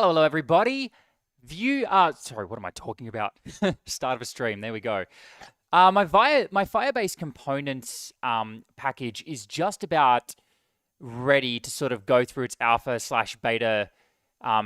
Hello, everybody. Sorry, what am I talking about? Start of a stream. There we go. My Firebase components package is just about ready to sort of go through its alpha slash beta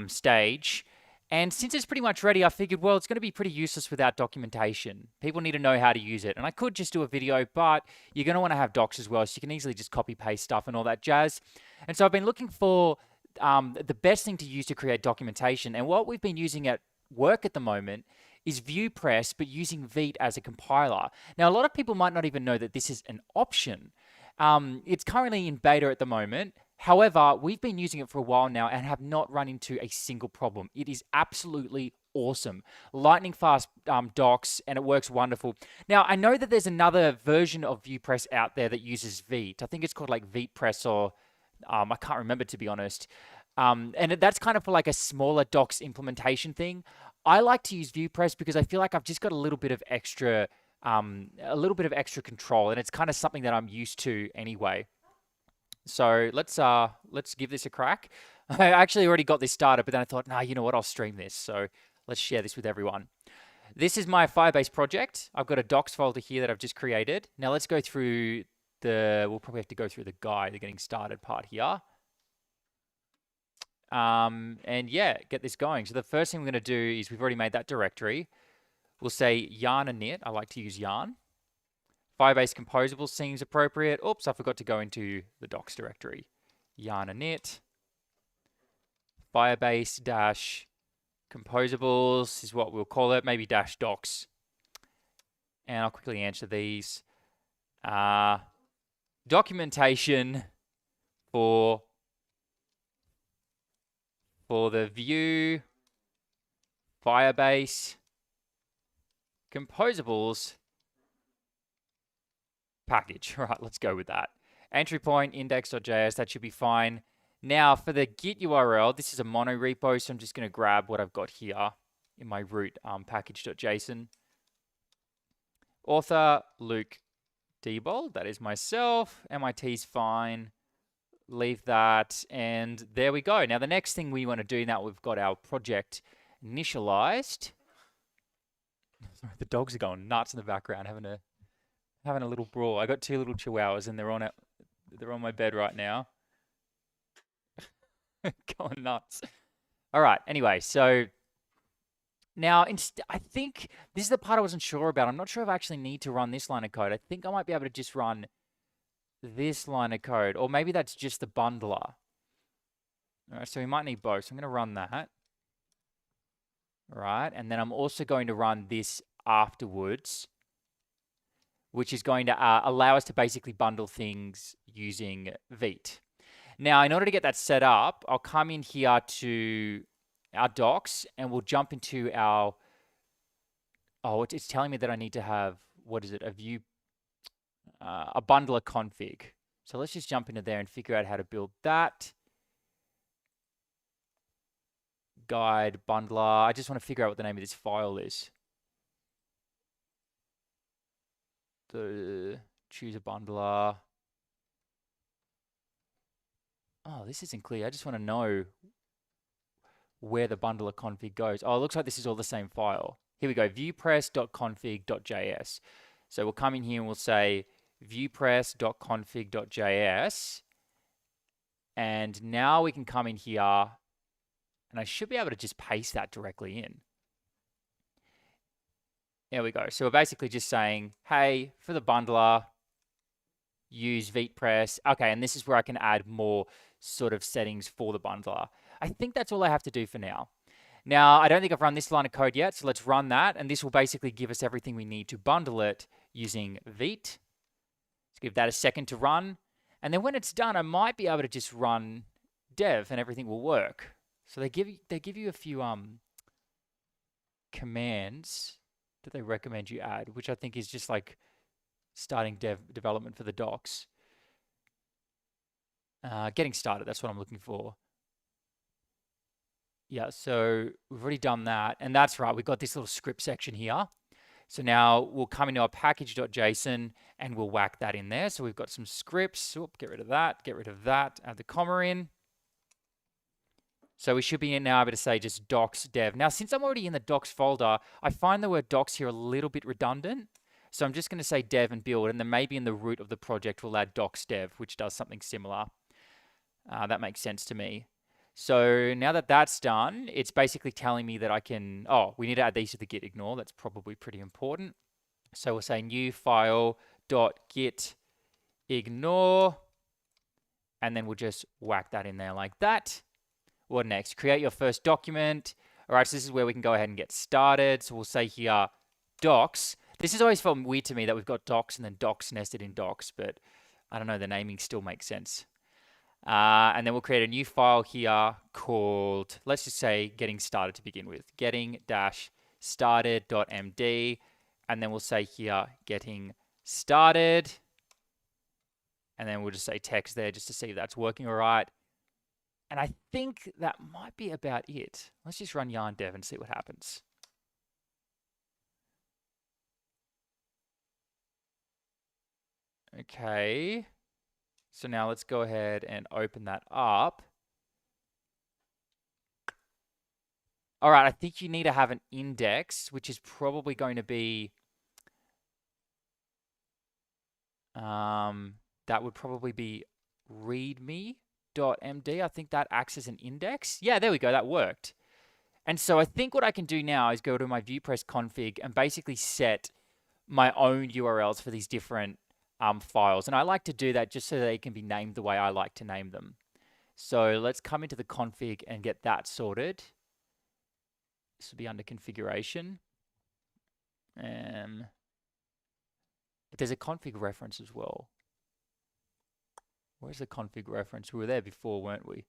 stage. And since it's pretty much ready, I figured, well, it's going to be pretty useless without documentation. People need to know how to use it. And I could just do a video, but you're going to want to have docs as well, so you can easily just copy paste stuff and all that jazz. And so I've been looking for the best thing to use to create documentation. And what we've been using at work at the moment is VuePress, but using Vite as a compiler. Now, a lot of people might not even know that this is an option. It's currently in beta at the moment. However, we've been using it for a while now and have not run into a single problem. It is absolutely awesome. Lightning fast docs, and it works wonderful. Now, I know that there's another version of VuePress out there that uses Vite. I think it's called like VitePress or I can't remember, to be honest. And that's kind of for like a smaller docs implementation thing. I like to use VuePress because I feel like I've just got a little bit of extra control, and it's kind of something that I'm used to anyway. So let's give this a crack. I actually already got this started, but then I thought, nah, you know what? I'll stream this. So let's share this with everyone. This is my Firebase project. I've got a docs folder here that I've just created. Now let's go through we'll probably have to go through the guide, the getting started part here. And yeah, get this going. So the first thing we're going to do is we've already made that directory. We'll say yarn init. I like to use yarn. Firebase composable seems appropriate. Oops, I forgot to go into the docs directory. Yarn init. Firebase dash composables is what we'll call it. Maybe dash docs. And I'll quickly answer these. Documentation for the Vue Firebase composables package. All right, let's go with that. Entry point index.js, that should be fine. Now for the Git URL, this is a mono repo, so I'm just going to grab what I've got here in my root package.json. Author Luke Diebold, that is myself. MIT's fine. Leave that, and there we go. Now the next thing we want to do, now we've got our project initialized. Sorry, the dogs are going nuts in the background, having a little brawl. I got two little chihuahuas, and they're on my bed right now, going nuts. All right. Anyway, so now I think this is the part I wasn't sure about. I'm not sure if I actually need to run this line of code. I think I might be able to just run this line of code, or maybe that's just the bundler. All right, so we might need both. So I'm going to run that. All right, and then I'm also going to run this afterwards, which is going to allow us to basically bundle things using Vite. Now, in order to get that set up, I'll come in here to our docs, and we'll jump into our, it's telling me that I need to have, what is it, a bundler config. So let's just jump into there and figure out how to build that. Guide bundler. I just want to figure out what the name of this file is. Choose a bundler. Oh, this isn't clear. I just want to know where the bundler config goes. Oh, it looks like this is all the same file. Here we go, vuepress.config.js. So we'll come in here and we'll say vuepress.config.js. And now we can come in here, and I should be able to just paste that directly in. There we go. So we're basically just saying, hey, for the bundler, use VuePress. Okay, and this is where I can add more sort of settings for the bundler. I think that's all I have to do for now. Now, I don't think I've run this line of code yet, so let's run that, and this will basically give us everything we need to bundle it using Vite. Let's give that a second to run, and then when it's done, I might be able to just run dev, and everything will work. So they give you a few commands that they recommend you add, which I think is just like starting development for the docs. Getting started, that's what I'm looking for. Yeah, so we've already done that, and that's right, we've got this little script section here. So now we'll come into our package.json and we'll whack that in there. So we've got some scripts. Get rid of that, add the comma in. So we should be now able to say just docs dev. Now, since I'm already in the docs folder, I find the word docs here a little bit redundant. So I'm just going to say dev and build, and then maybe in the root of the project, we'll add docs dev, which does something similar. That makes sense to me. So now that that's done, it's basically telling me that I can, oh, we need to add these to the git ignore. That's probably pretty important. So we'll say new file dot git ignore, and then we'll just whack that in there like that. What next? Create your first document. All right, so this is where we can go ahead and get started. So we'll say here, docs. This has always felt weird to me that we've got docs and then docs nested in docs, but I don't know, the naming still makes sense. And then we'll create a new file here called, let's just say getting started to begin with, getting-started.md. And then we'll say here, getting started. And then we'll just say text there just to see if that's working all right. And I think that might be about it. Let's just run yarn dev and see what happens. Okay. So now let's go ahead and open that up. All right, I think you need to have an index, which is probably going to be, that would probably be readme.md. I think that acts as an index. Yeah, there we go, that worked. And so I think what I can do now is go to my VuePress config and basically set my own URLs for these different files. And I like to do that just so they can be named the way I like to name them. So let's come into the config and get that sorted. This will be under configuration. But there's a config reference as well. Where's the config reference? We were there before, weren't we?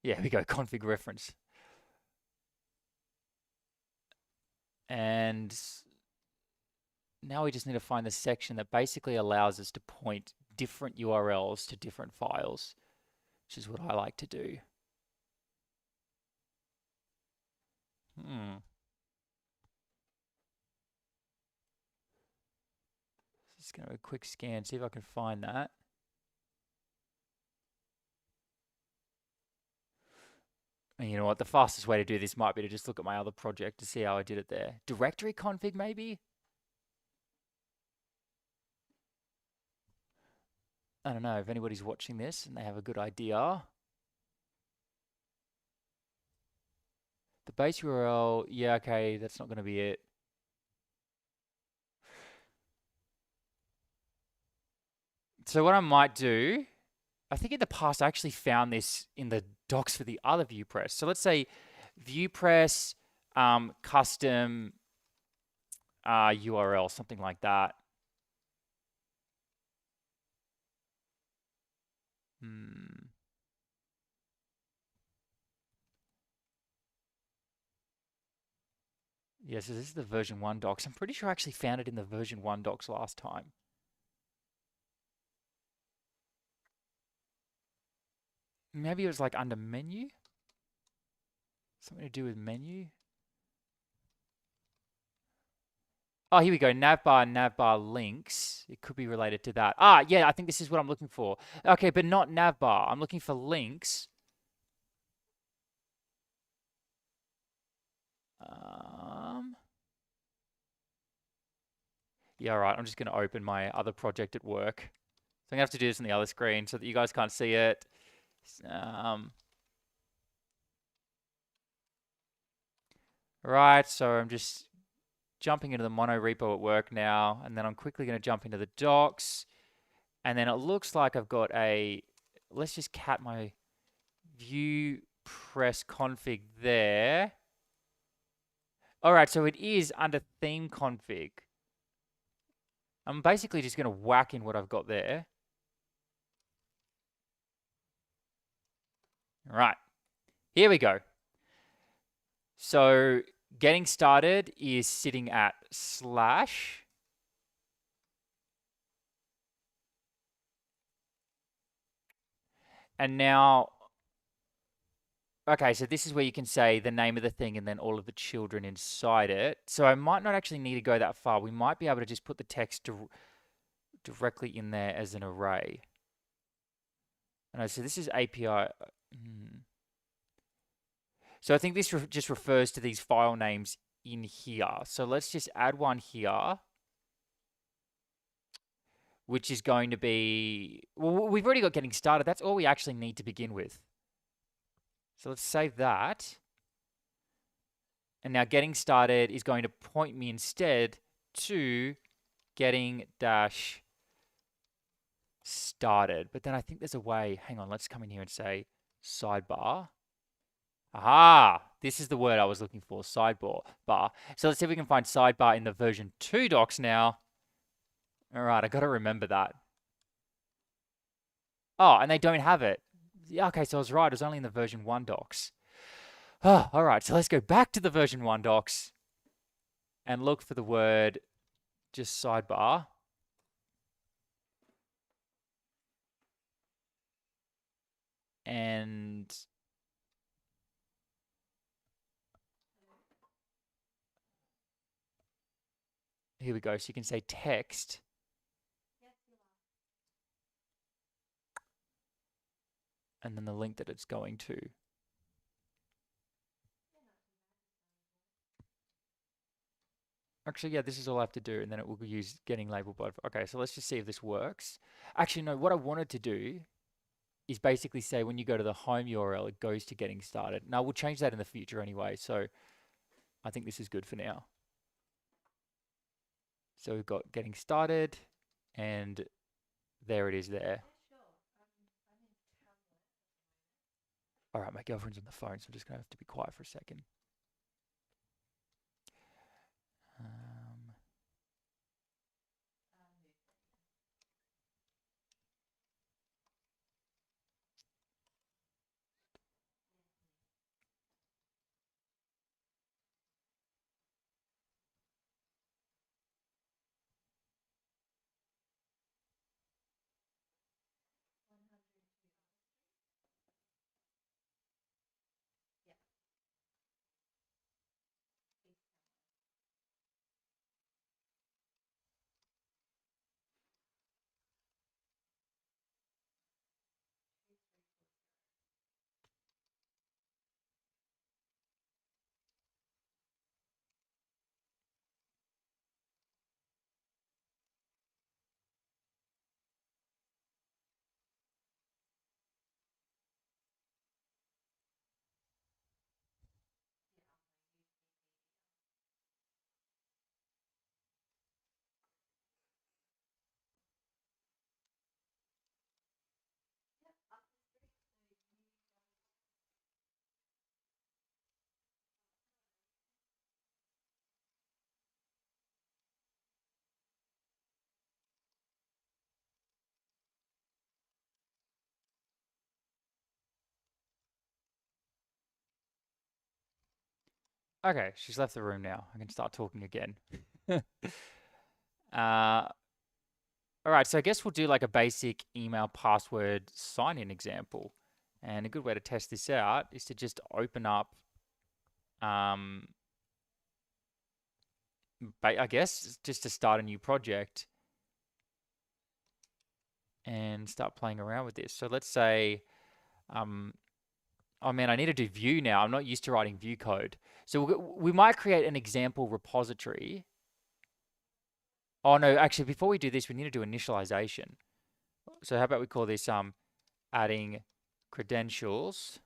Yeah, here we go, config reference. And now we just need to find the section that basically allows us to point different URLs to different files, which is what I like to do. Just going to do a quick scan, see if I can find that. And you know what? The fastest way to do this might be to just look at my other project to see how I did it there. Directory config, maybe? I don't know if anybody's watching this and they have a good idea. The base URL, yeah, okay, that's not going to be it. So what I might do, I think in the past I actually found this in the docs for the other VuePress. So let's say VuePress custom URL, something like that. Yeah, so this is the version 1 docs. I'm pretty sure I actually found it in the version 1 docs last time. Maybe it was like under menu? Something to do with menu? Oh, here we go. Navbar links. It could be related to that. Ah, yeah, I think this is what I'm looking for. Okay, but not navbar. I'm looking for links. Yeah, all right. I'm just going to open my other project at work. So I'm going to have to do this on the other screen so that you guys can't see it. Right, so I'm just jumping into the mono repo at work now, and then I'm quickly going to jump into the docs. And then it looks like I've got a, let's just cat my VuePress config there. All right, so it is under theme config. I'm basically just going to whack in what I've got there. All right, here we go. So getting started is sitting at /. And now, okay, so this is where you can say the name of the thing and then all of the children inside it. So I might not actually need to go that far. We might be able to just put the text directly in there as an array. And so this is API. So I think this just refers to these file names in here. So let's just add one here, which is going to be, well, we've already got getting started. That's all we actually need to begin with. So let's save that. And now getting started is going to point me instead to getting dash started. But then I think there's a way, hang on, let's come in here and say sidebar. Aha, this is the word I was looking for, sidebar. So let's see if we can find sidebar in the version 2 docs now. All right, I got to remember that. Oh, and they don't have it. Yeah, okay, so I was right. It was only in the version 1 docs. Oh, all right, so let's go back to the version 1 docs and look for the word just sidebar. And here we go. So you can say text. And then the link that it's going to. Actually, yeah, this is all I have to do, and then it will use getting labeled by. Okay, so let's just see if this works. Actually, no, what I wanted to do is basically say when you go to the home URL, it goes to getting started. Now, we'll change that in the future anyway, so I think this is good for now. So we've got getting started, and there it is there. All right, my girlfriend's on the phone, so I'm just going to have to be quiet for a second. Okay, she's left the room now. I can start talking again. All right, so I guess we'll do like a basic email password sign-in example. And a good way to test this out is to just open up, I guess, just to start a new project and start playing around with this. So let's say, oh man, I need to do Vue now. I'm not used to writing Vue code. So we might create an example repository. Oh no, actually, before we do this, we need to do initialization. So how about we call this adding credentials,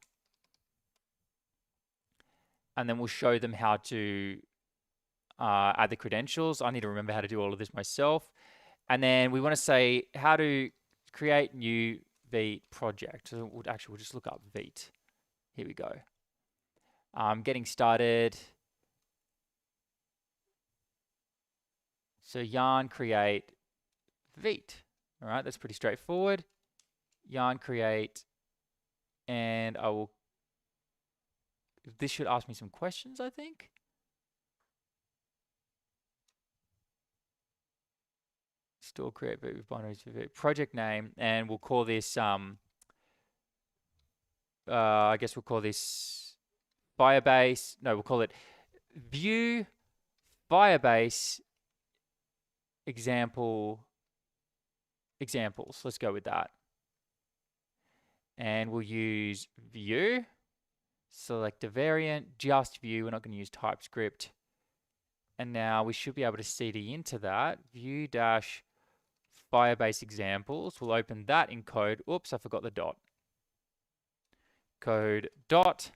and then we'll show them how to add the credentials. I need to remember how to do all of this myself. And then we want to say how to create new Vite project. So we'll just look up Vite. Here we go. Getting started. So yarn create Vite. All right, that's pretty straightforward. Yarn create, and I will, this should ask me some questions, I think. Store create Vite with binaries for Vite. Project name, and we'll call this, I guess we'll call this Firebase. No, we'll call it Vue Firebase examples. Let's go with that. And we'll use Vue. Select a variant, just Vue. We're not going to use TypeScript. And now we should be able to CD into that. Vue-Firebase examples. We'll open that in code. Oops, I forgot the dot. Code dot.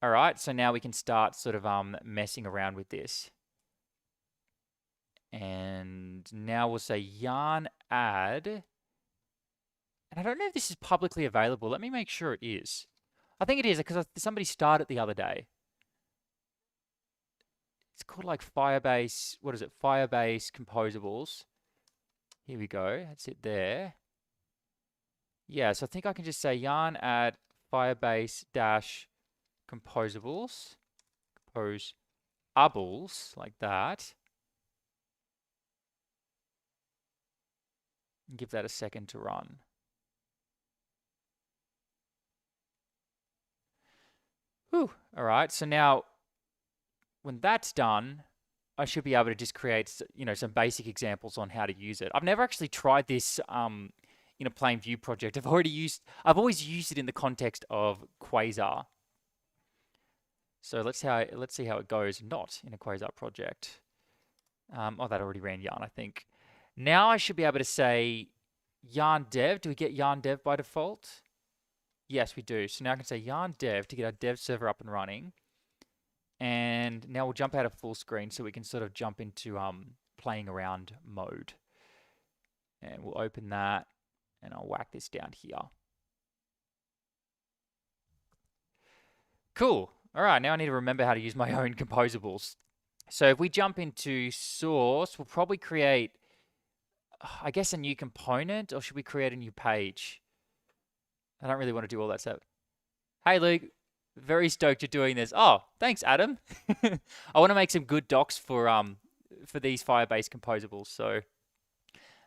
All right, so now we can start sort of messing around with this. And now we'll say yarn add. And I don't know if this is publicly available. Let me make sure it is. I think it is because somebody started the other day. It's called like Firebase. What is it? Firebase composables. Here we go. That's it there. Yeah, so I think I can just say yarn add Firebase dash composables. Composables like that. And give that a second to run. Whew. All right, so now when that's done, I should be able to just create, some basic examples on how to use it. I've never actually tried this in a plain Vue project. I've always used it in the context of Quasar. So let's see how it goes not in a Quasar project. Oh, that already ran yarn, I think. Now I should be able to say yarn dev. Do we get yarn dev by default? Yes, we do. So now I can say yarn dev to get our dev server up and running. And now we'll jump out of full screen so we can sort of jump into playing around mode. And we'll open that and I'll whack this down here. Cool. All right, now I need to remember how to use my own composables. So if we jump into source, we'll probably create, I guess, a new component, or should we create a new page? I don't really want to do all that stuff. Hey, Luke. Very stoked you're doing this. Oh, thanks, Adam. I want to make some good docs for these Firebase composables. So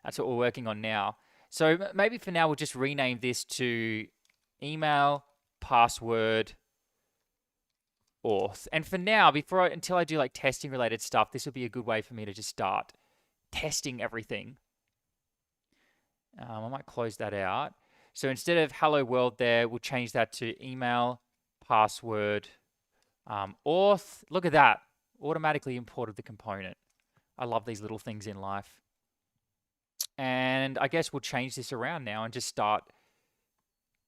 that's what we're working on now. So maybe for now we'll just rename this to email password auth. And for now, until I do like testing related stuff, this will be a good way for me to just start testing everything. I might close that out. So instead of hello world there, we'll change that to email password auth. Look at that. Automatically imported the component. I love these little things in life. And I guess we'll change this around now and just start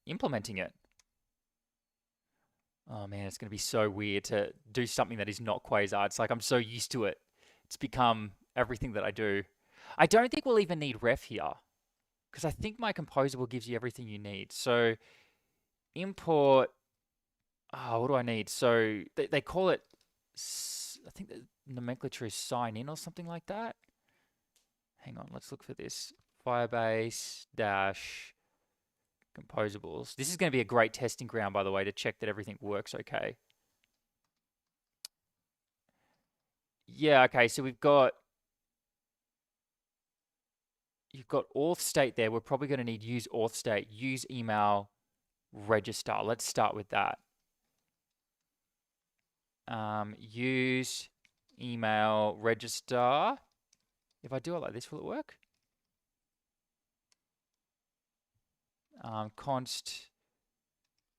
implementing it. Oh man, it's going to be so weird to do something that is not Quasar. It's like I'm so used to it. It's become everything that I do. I don't think we'll even need ref here because I think my composable gives you everything you need. So import, what do I need? So they call it, I think the nomenclature is sign in or something like that. Hang on, let's look for this. Firebase dash composables. This is going to be a great testing ground, by the way, to check that everything works okay. Yeah, okay, so you've got auth state there. We're probably going to need use auth state, use email register. Let's start with that. Use email register. If I do it like this, will it work? Const,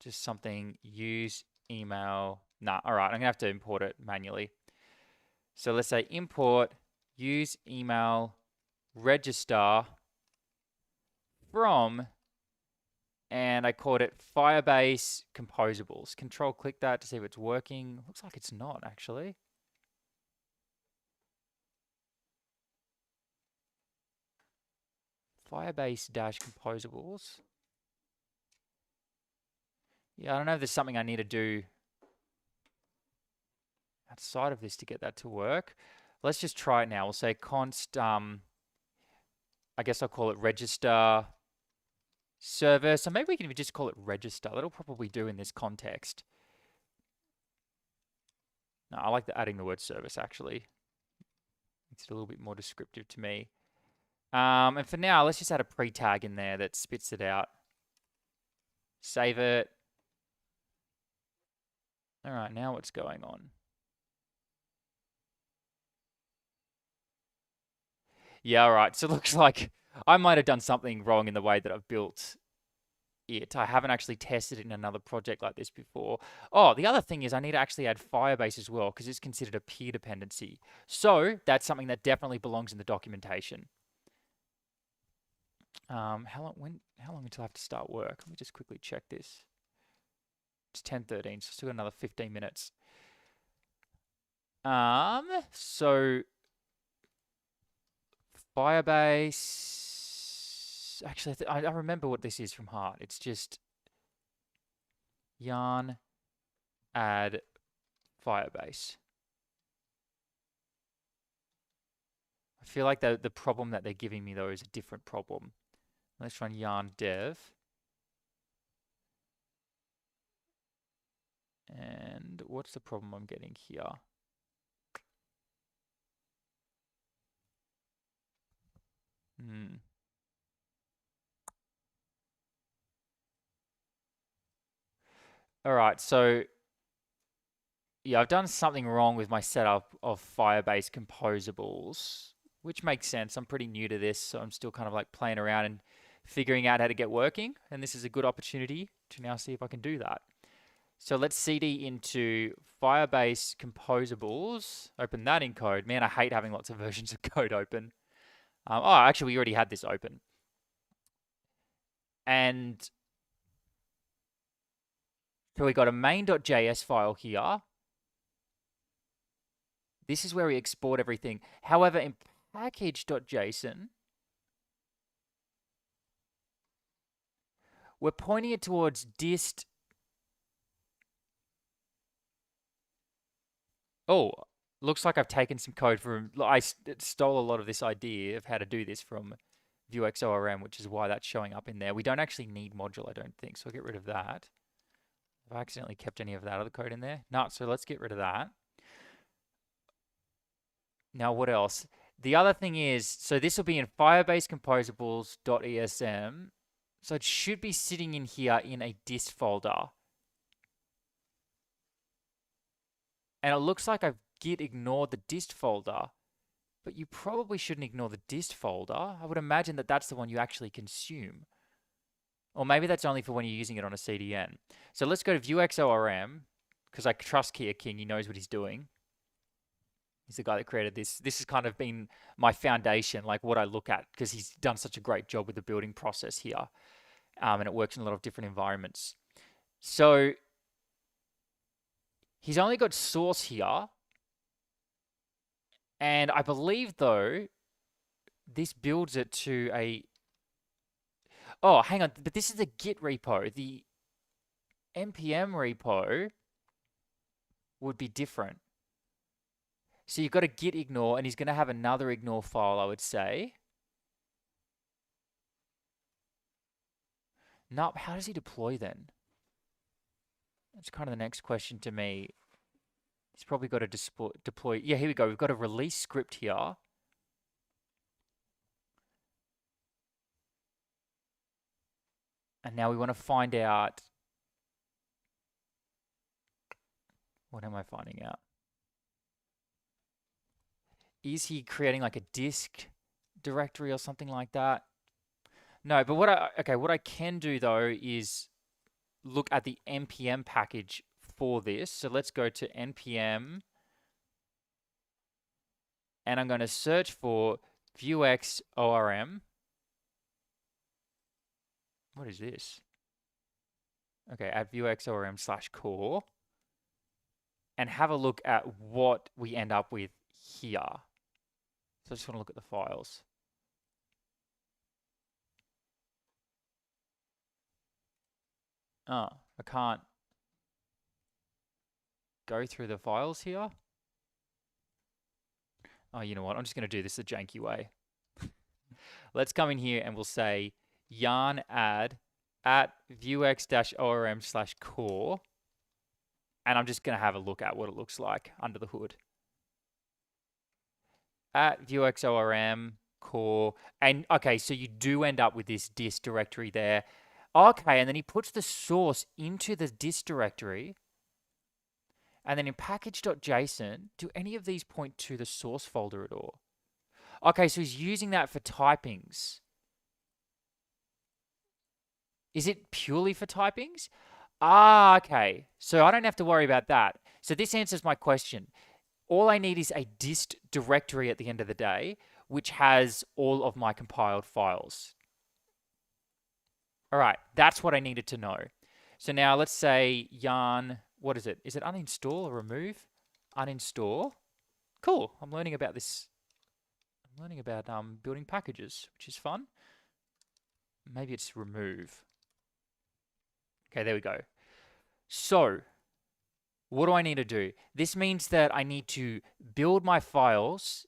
just something, use email. Nah, all right, I'm gonna have to import it manually. So let's say import use email register from, and I called it Firebase composables. Control click that to see if it's working. Looks like it's not actually. Firebase dash composables. Yeah, I don't know if there's something I need to do outside of this to get that to work. Let's just try it now. We'll say const, I guess I'll call it register server. So maybe we can even just call it register. That'll probably do in this context. No, I like adding the word service actually. It's a little bit more descriptive to me. And for now, let's just add a pre-tag in there that spits it out. Save it. All right, now what's going on? Yeah, all right. So it looks like I might have done something wrong in the way that I've built it. I haven't actually tested it in another project like this before. Oh, the other thing is I need to actually add Firebase as well because it's considered a peer dependency. So that's something that definitely belongs in the documentation. How long until I have to start work? Let me just quickly check this. It's 10:13, so still got another 15 minutes. So Firebase. Actually, I remember what this is from heart. It's just yarn add Firebase. I feel like the problem that they're giving me though is a different problem. Let's run yarn dev. And what's the problem I'm getting here? All right, so yeah, I've done something wrong with my setup of Firebase composables, which makes sense. I'm pretty new to this, so I'm still kind of like playing around and figuring out how to get working. And this is a good opportunity to now see if I can do that. So let's cd into Firebase composables. Open that in code. Man, I hate having lots of versions of code open. Oh, actually, we already had this open. And so we got a main.js file here. This is where we export everything. However, in package.json, we're pointing it towards dist. Oh, looks like I've taken some code from, I stole a lot of this idea of how to do this from Vuex-ORM, which is why that's showing up in there. We don't actually need module, I don't think, so I'll get rid of that. Have I accidentally kept any of that other code in there? No, so let's get rid of that. Now, what else? The other thing is, so this will be in Firebase composables.esm. So it should be sitting in here in a dist folder. And it looks like I've git ignored the dist folder, but you probably shouldn't ignore the dist folder. I would imagine that that's the one you actually consume. Or maybe that's only for when you're using it on a CDN. So let's go to Vuex-ORM, because I trust Kia King. He knows what he's doing. He's the guy that created this. This has kind of been my foundation, like what I look at, because he's done such a great job with the building process here. And it works in a lot of different environments. So he's only got source here. And I believe, though, this builds it to a... Oh, hang on. But this is a Git repo. The npm repo would be different. So you've got a git ignore, and he's going to have another ignore file, I would say. No, how does he deploy then? That's kind of the next question to me. He's probably got to deploy. Yeah, here we go. We've got a release script here. And now we want to find out. What am I finding out? Is he creating like a disk directory or something like that? No, but what I can do though is look at the npm package for this. So let's go to npm and I'm going to search for Vuex-ORM. What is this? Okay, at Vuex-ORM/core and have a look at what we end up with here. So I just want to look at the files. Oh, I can't go through the files here. Oh, you know what? I'm just going to do this the janky way. Let's come in here and we'll say yarn add at vuex-orm/core. And I'm just going to have a look at what it looks like under the hood. At vuex-orm core. And okay, so you do end up with this dist directory there. Okay, and then he puts the source into the dist directory. And then in package.json, do any of these point to the source folder at all? Okay, so he's using that for typings. Is it purely for typings? Ah, okay. So I don't have to worry about that. So this answers my question. All I need is a dist directory at the end of the day, which has all of my compiled files. All right, that's what I needed to know. So now let's say yarn, what is it? Is it uninstall or remove? Uninstall. Cool. I'm learning about this. I'm learning about building packages, which is fun. Maybe it's remove. Okay, there we go. So what do I need to do? This means that I need to build my files,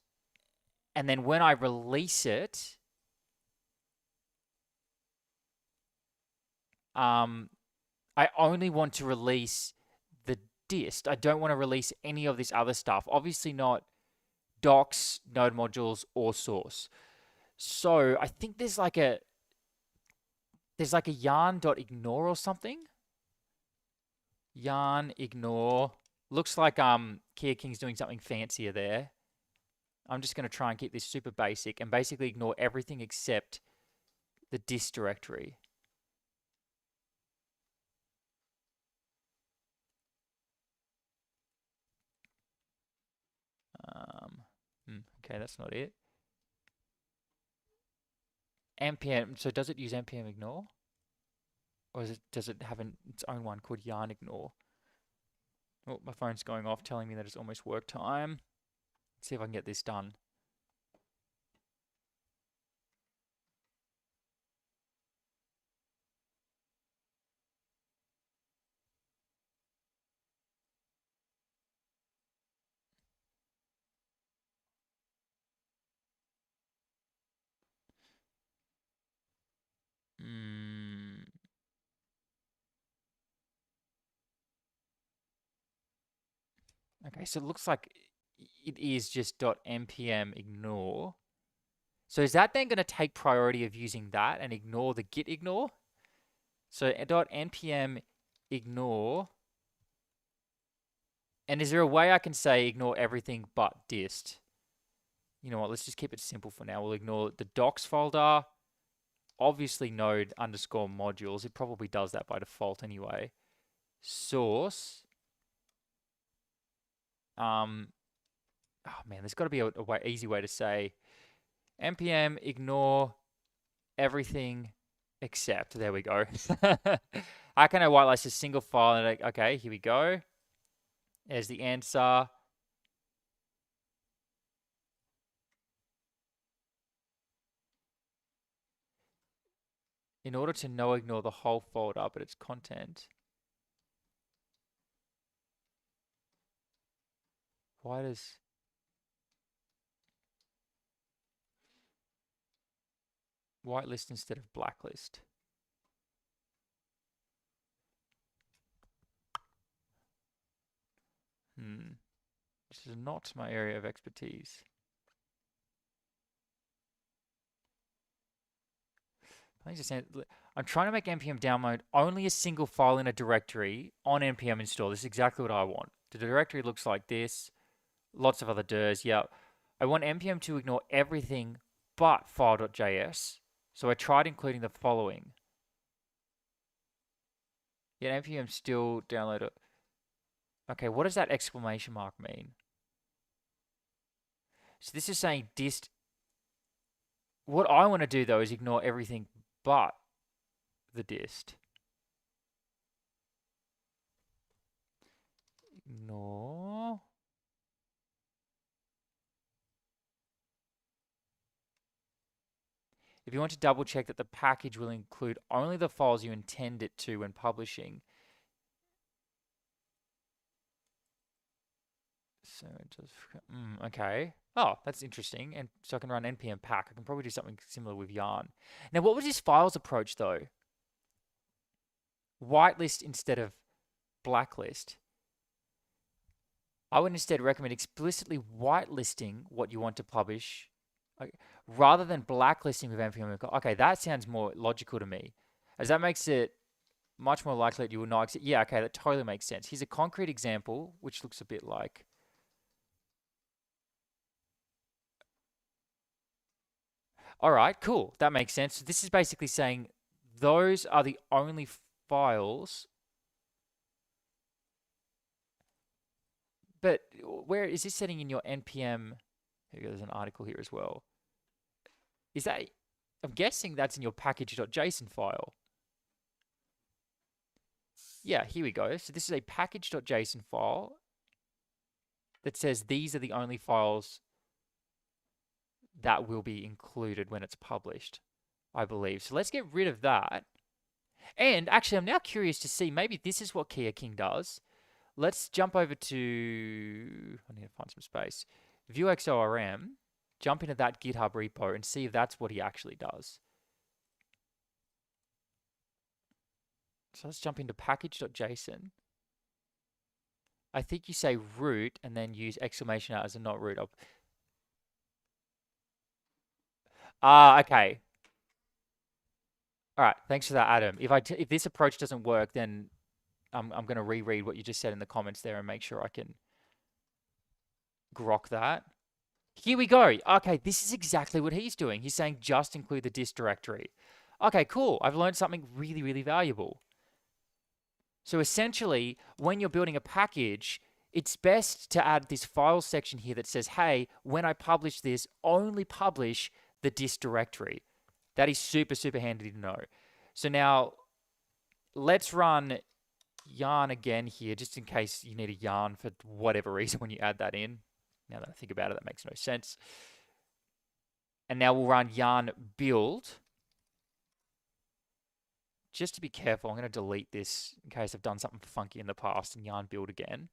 and then when I release it, I only want to release the dist. I don't want to release any of this other stuff. Obviously not docs, node modules, or source. So I think there's like a yarn.ignore or something. Yarn ignore. Looks like Kia King's doing something fancier there. I'm just going to try and keep this super basic and basically ignore everything except the dist directory. Okay, that's not it. npm. So does it use npm ignore, or does it have its own one called yarn ignore? Oh, my phone's going off, telling me that it's almost work time. Let's see if I can get this done. Okay, so it looks like it is just .npm ignore. So is that then going to take priority of using that and ignore the git ignore? So .npm ignore. And is there a way I can say ignore everything but dist? You know what, let's just keep it simple for now. We'll ignore the docs folder, obviously node underscore modules. It probably does that by default anyway. Source. Oh man, there's got to be a easy way to say npm ignore everything except. There we go. How can I whitelist a single file? And okay, here we go. There's the answer. In order to no ignore the whole folder, but its content. Why does whitelist instead of blacklist? This is not my area of expertise. I'm trying to make npm download only a single file in a directory on npm install. This is exactly what I want. The directory looks like this. Lots of other dirs. Yeah. I want npm to ignore everything but file.js. So I tried including the following. Yet npm still download it. Okay, what does that exclamation mark mean? So this is saying dist. What I want to do though is ignore everything but the dist. Ignore. If you want to double check that the package will include only the files you intend it to when publishing. So it does, okay. Oh, that's interesting. And so I can run npm pack. I can probably do something similar with yarn. Now, what was this files approach though? Whitelist instead of blacklist. I would instead recommend explicitly whitelisting what you want to publish rather than blacklisting with npm. Okay, that sounds more logical to me, as that makes it much more likely that you will not accept. Yeah, okay, that totally makes sense. Here's a concrete example, which looks a bit like. All right, cool. That makes sense. This is basically saying those are the only files. But where is this setting in your npm? There's an article here as well. Is that, I'm guessing that's in your package.json file. Yeah, here we go. So this is a package.json file that says these are the only files that will be included when it's published, I believe. So let's get rid of that. And actually, I'm now curious to see, maybe this is what Kia King does. Let's jump over to, I need to find some space, vuexorm, jump into that GitHub repo and see if that's what he actually does. So let's jump into package.json. I think you say root and then use exclamation out as a not root. Okay. All right, thanks for that, Adam. If this approach doesn't work, then I'm going to reread what you just said in the comments there and make sure I can grok that. Here we go. Okay, this is exactly what he's doing. He's saying just include the dist directory. Okay, cool. I've learned something really, really valuable. So essentially, when you're building a package, it's best to add this file section here that says, hey, when I publish this, only publish the dist directory. That is super, super handy to know. So now let's run yarn again here, just in case you need a yarn for whatever reason when you add that in. Now that I think about it, that makes no sense. And now we'll run yarn build. Just to be careful, I'm going to delete this in case I've done something funky in the past and yarn build again.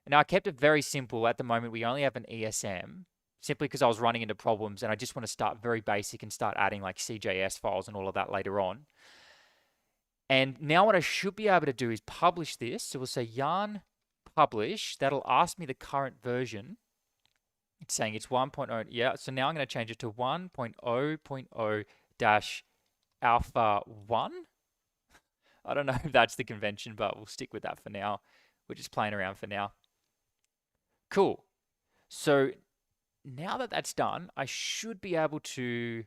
And now I kept it very simple. At the moment, we only have an ESM, simply because I was running into problems and I just want to start very basic and start adding like CJS files and all of that later on. And now what I should be able to do is publish this. So we'll say yarn publish. That'll ask me the current version. It's saying it's 1.0. Yeah, so now I'm going to change it to 1.0.0-alpha 1. I don't know if that's the convention, but we'll stick with that for now. We're just playing around for now. Cool. So now that that's done, I should be able to,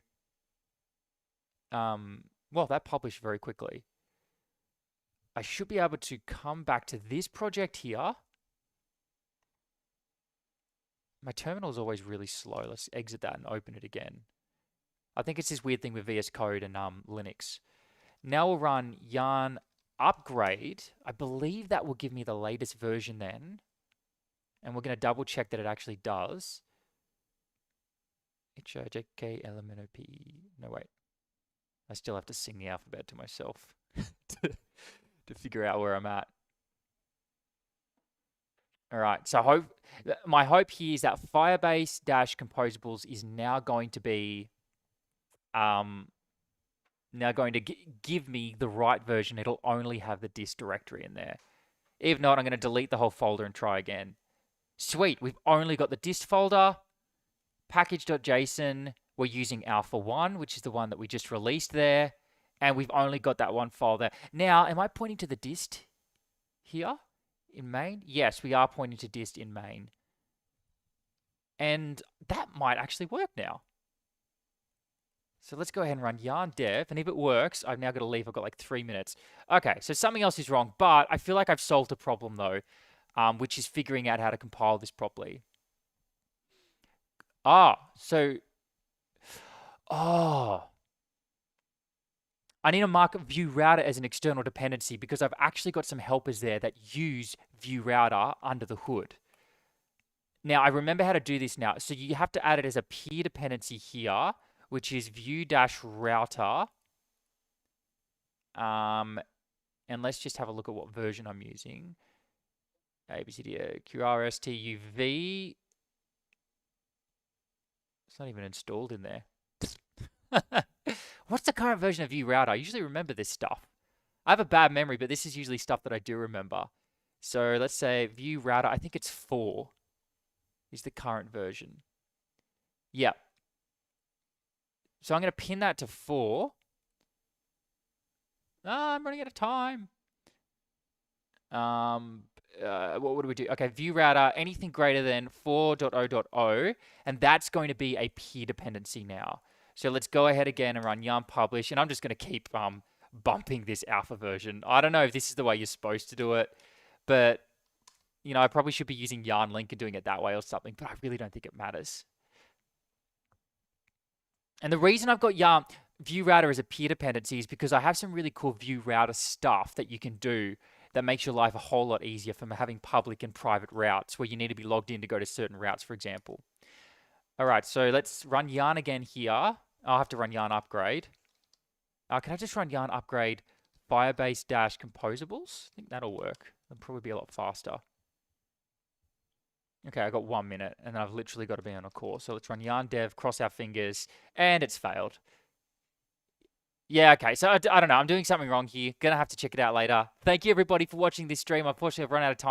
well, that published very quickly. I should be able to come back to this project here. My terminal is always really slow. Let's exit that and open it again. I think it's this weird thing with VS Code and Linux. Now we'll run yarn upgrade. I believe that will give me the latest version then. And we're going to double check that it actually does. HRJKLMNOP. No, wait. I still have to sing the alphabet to myself to figure out where I'm at. All right. So my hope here is that Firebase-composables is now going to be give me the right version. It'll only have the dist directory in there. If not, I'm going to delete the whole folder and try again. Sweet. We've only got the dist folder, package.json. We're using alpha 1, which is the one that we just released there. And we've only got that one file there. Now, am I pointing to the dist here in main? Yes, we are pointing to dist in main. And that might actually work now. So let's go ahead and run yarn dev. And if it works, I've now got to leave. I've got like 3 minutes. Okay, so something else is wrong. But I feel like I've solved a problem, though, which is figuring out how to compile this properly. I need to mark view router as an external dependency because I've actually got some helpers there that use view router under the hood. Now, I remember how to do this now. So you have to add it as a peer dependency here, which is view-router. And let's just have a look at what version I'm using. ABCD, QRSTUV. It's not even installed in there. What's the current version of vue-router? I usually remember this stuff. I have a bad memory, but this is usually stuff that I do remember. So let's say vue-router, I think it's 4 is the current version. Yeah. So I'm going to pin that to 4. I'm running out of time. What do we do? Okay, vue-router, anything greater than 4.0.0, and that's going to be a peer dependency now. So let's go ahead again and run yarn publish, and I'm just going to keep bumping this alpha version. I don't know if this is the way you're supposed to do it, but I probably should be using yarn link and doing it that way or something, but I really don't think it matters. And the reason I've got yarn view router as a peer dependency is because I have some really cool view router stuff that you can do that makes your life a whole lot easier from having public and private routes where you need to be logged in to go to certain routes, for example. All right, so let's run yarn again here. I'll have to run yarn upgrade. Can I just run yarn upgrade Firebase dash composables? I think that'll work. It'll probably be a lot faster. Okay, I got 1 minute, and I've literally got to be on a call. So let's run yarn dev, cross our fingers, and it's failed. Yeah, okay, so I don't know. I'm doing something wrong here. Gonna have to check it out later. Thank you, everybody, for watching this stream. Unfortunately, I've run out of time.